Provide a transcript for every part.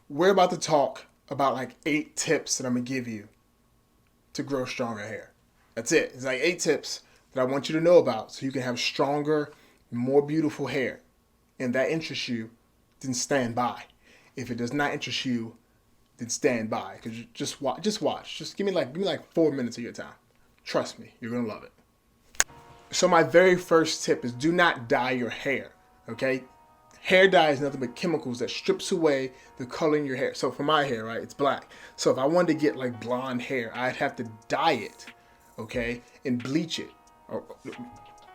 we're about to talk about like 8 tips that I'm gonna give you to grow stronger hair. That's it. It's like 8 tips that I want you to know about so you can have stronger, more beautiful hair. And that interests you, then stand by. If it does not interest you, then stand by. Because just watch. Just give me like 4 minutes of your time. Trust me, you're gonna love it. So my very first tip is do not dye your hair. Okay? Hair dye is nothing but chemicals that strips away the color in your hair. So for my hair, right, it's black. So if I wanted to get like blonde hair, I'd have to dye it, okay, and bleach it. Or,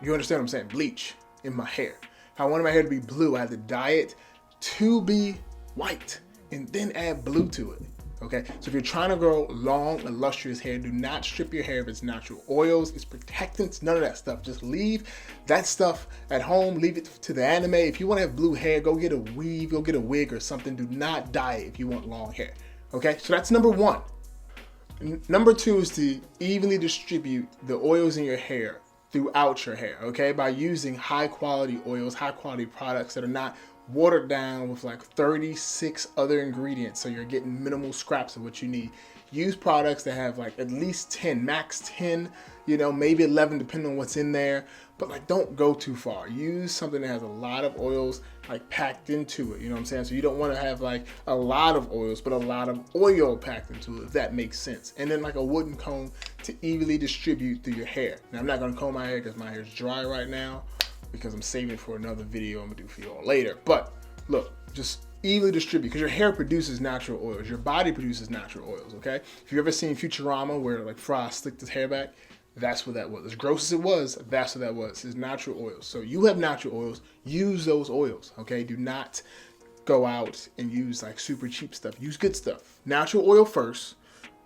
you understand what I'm saying? Bleach in my hair. If I wanted my hair to be blue, I had to dye it to be white and then add blue to it. Okay, so if you're trying to grow long and lustrous hair, do not strip your hair of its natural oils, its protectants, none of that stuff. Just leave that stuff at home, leave it to the anime. If you want to have blue hair, go get a weave, go get a wig or something. Do not dye it if you want long hair. Okay, so that's number 1. Number 2 is to evenly distribute the oils in your hair throughout your hair, okay, by using high quality oils, high quality products that are not watered down with like 36 other ingredients, so you're getting minimal scraps of what you need. Use products that have like at least 10, max 10, maybe 11 depending on what's in there, but like don't go too far. Use something that has a lot of oils like packed into it, you know what I'm saying? So you don't want to have like a lot of oils, but a lot of oil packed into it, if that makes sense. And then like a wooden comb to evenly distribute through your hair. Now I'm not going to comb my hair because my hair is dry right now, because I'm saving it for another video I'm gonna do for you all later. But look, just evenly distribute, because your hair produces natural oils. Your body produces natural oils, okay? If you've ever seen Futurama where like Fry slicked his hair back, that's what that was. As gross as it was, that's what that was. It's natural oils. So you have natural oils, use those oils, okay? Do not go out and use like super cheap stuff. Use good stuff. Natural oil first,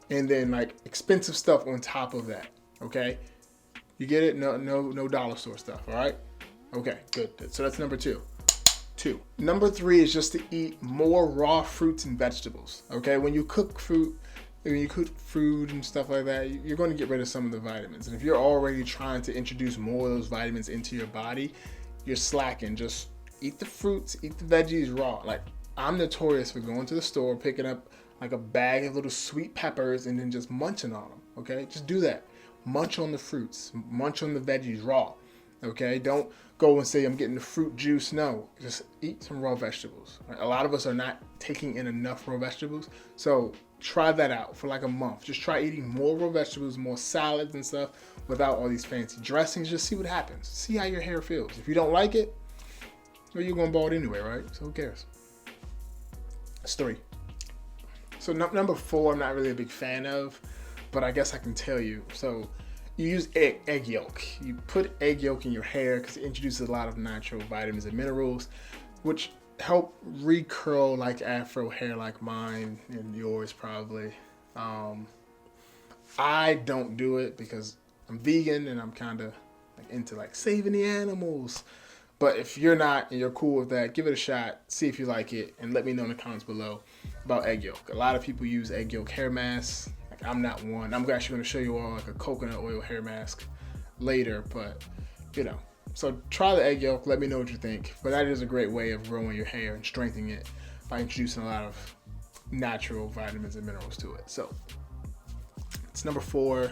and then like expensive stuff on top of that, okay? You get it? No dollar store stuff, all right? Okay, good. So that's number 2. Number 3 is just to eat more raw fruits and vegetables. Okay, when you cook food and stuff like that, you're going to get rid of some of the vitamins. And if you're already trying to introduce more of those vitamins into your body, you're slacking. Just eat the fruits, eat the veggies raw. Like, I'm notorious for going to the store, picking up like a bag of little sweet peppers and then just munching on them. Okay, just do that. Munch on the fruits, munch on the veggies raw. Okay, don't go and say I'm getting the fruit juice. No, just eat some raw vegetables. A lot of us are not taking in enough raw vegetables, so try that out for like a month. Just try eating more raw vegetables, more salads and stuff without all these fancy dressings. Just see what happens. See how your hair feels. If you don't like it, well, you're going bald anyway, right? So who cares? That's 3. So number 4, I'm not really a big fan of, but I guess I can tell you. So you use egg yolk. You put egg yolk in your hair because it introduces a lot of natural vitamins and minerals, which help recurl like afro hair like mine and yours probably. I don't do it because I'm vegan and I'm kind of like into like saving the animals. But if you're not and you're cool with that, give it a shot, see if you like it, and let me know in the comments below about egg yolk. A lot of people use egg yolk hair masks. I'm not one. I'm actually going to show you all like a coconut oil hair mask later, but so try the egg yolk. Let me know what you think. But that is a great way of growing your hair and strengthening it by introducing a lot of natural vitamins and minerals to it. So it's number 4.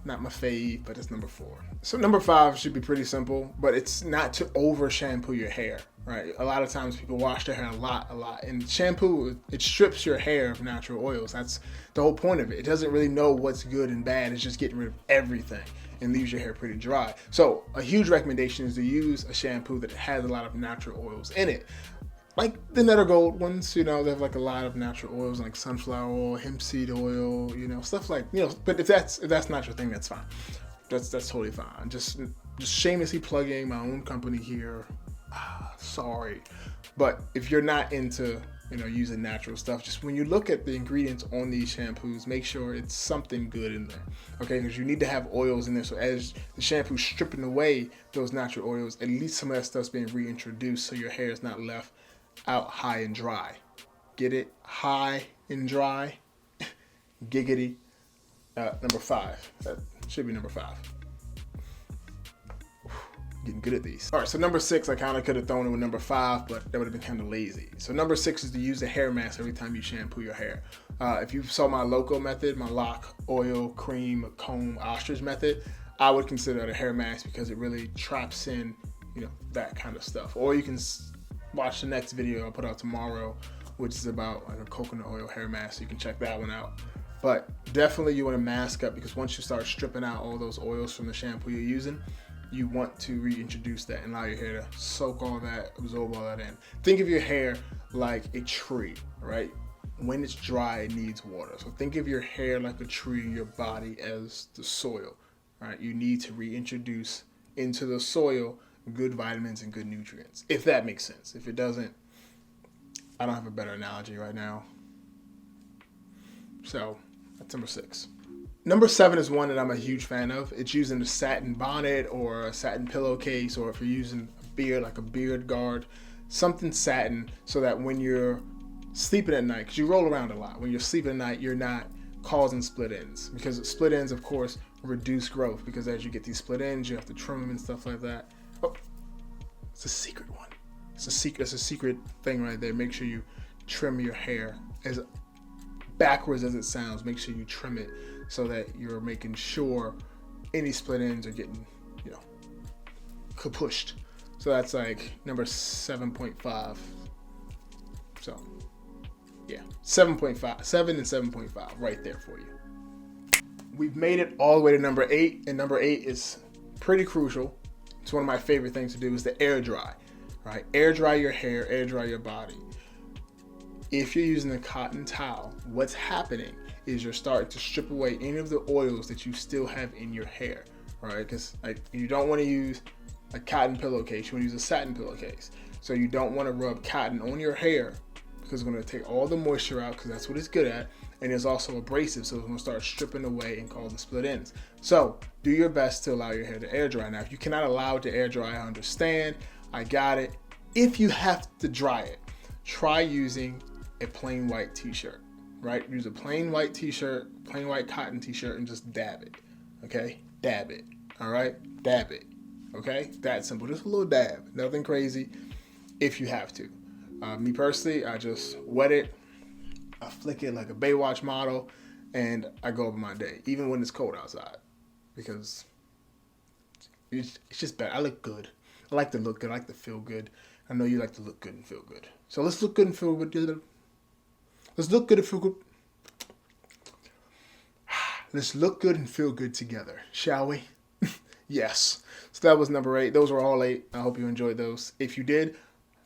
Not my fave, but it's number 4. So number 5 should be pretty simple, but it's not to over shampoo your hair, right? A lot of times people wash their hair a lot. And shampoo, it strips your hair of natural oils. That's the whole point of it. It doesn't really know what's good and bad. It's just getting rid of everything and leaves your hair pretty dry. So a huge recommendation is to use a shampoo that has a lot of natural oils in it. Like the Netter Gold ones, they have like a lot of natural oils like sunflower oil, hemp seed oil, stuff like, but if that's not your thing, that's fine. That's totally fine. Just shamelessly plugging my own company here. Sorry. But if you're not into, using natural stuff, just when you look at the ingredients on these shampoos, make sure it's something good in there. Okay, because you need to have oils in there. So as the shampoo's stripping away those natural oils, at least some of that stuff's being reintroduced so your hair is not left out high and dry. Get it? High and dry. Giggity. Number 5. That should be number 5. getting good at these. All right, so number 6, I kind of could have thrown it with number 5, but that would have been kind of lazy. So number 6 is to use a hair mask every time you shampoo your hair. If you saw my loco method, my lock, oil, cream, comb, ostrich method, I would consider it a hair mask because it really traps in, you know, that kind of stuff. Or you can watch the next video I'll put out tomorrow, which is about like a coconut oil hair mask. So you can check that one out. But definitely you want to mask up, because once you start stripping out all those oils from the shampoo you're using, you want to reintroduce that and allow your hair to soak all that, absorb all that in. Think of your hair like a tree, right? When it's dry, it needs water. So think of your hair like a tree and your body as the soil, right? You need to reintroduce into the soil good vitamins and good nutrients, if that makes sense. If it doesn't, I don't have a better analogy right now. So that's number 6. Number 7 is one that I'm a huge fan of. It's using a satin bonnet or a satin pillowcase, or if you're using a beard, like a beard guard, something satin, so that when you're sleeping at night, because you roll around a lot, when you're sleeping at night, you're not causing split ends. Because split ends, of course, reduce growth, because as you get these split ends, you have to trim them and stuff like that. Oh, it's a secret one. It's a secret thing right there. Make sure you trim your hair as backwards as it sounds. Make sure you trim it so that you're making sure any split ends are getting, you know, kapushed. So that's like number 7.5. So yeah, 7.5, 7 and 7.5 right there for you. We've made it all the way to number 8, and number 8 is pretty crucial. It's one of my favorite things to do, is to air dry, right? Air dry your hair, air dry your body. If you're using a cotton towel, what's happening is you're starting to strip away any of the oils that you still have in your hair, right? Because like, you don't want to use a cotton pillowcase, you want to use a satin pillowcase. So you don't want to rub cotton on your hair, because it's going to take all the moisture out, because that's what it's good at, and it's also abrasive, so it's going to start stripping away and causing split ends. So do your best to allow your hair to air dry. Now, if you cannot allow it to air dry, I understand, I got it. If you have to dry it, try using a plain white t-shirt, right? Use a plain white t-shirt, plain white cotton t-shirt, and just dab it, okay? Dab it, all right? Dab it, okay? That simple, just a little dab, nothing crazy if you have to. Me personally, I just wet it, I flick it like a Baywatch model, and I go over my day, even when it's cold outside, because it's just better. I look good. I like to look good. I like to feel good. I know you like to look good and feel good. So let's look good and feel good. Let's look good and feel good. Let's look good and feel good together, shall we? Yes. So that was number 8. Those were all 8. I hope you enjoyed those. If you did,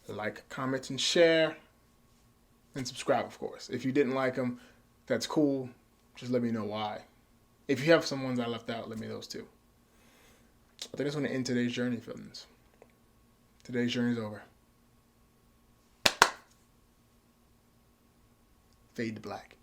like, comment, and share, and subscribe, of course. If you didn't like them, that's cool. Just let me know why. If you have some ones I left out, let me know those too. I think that's going to end today's journey, friends. Today's journey's over. Fade to black.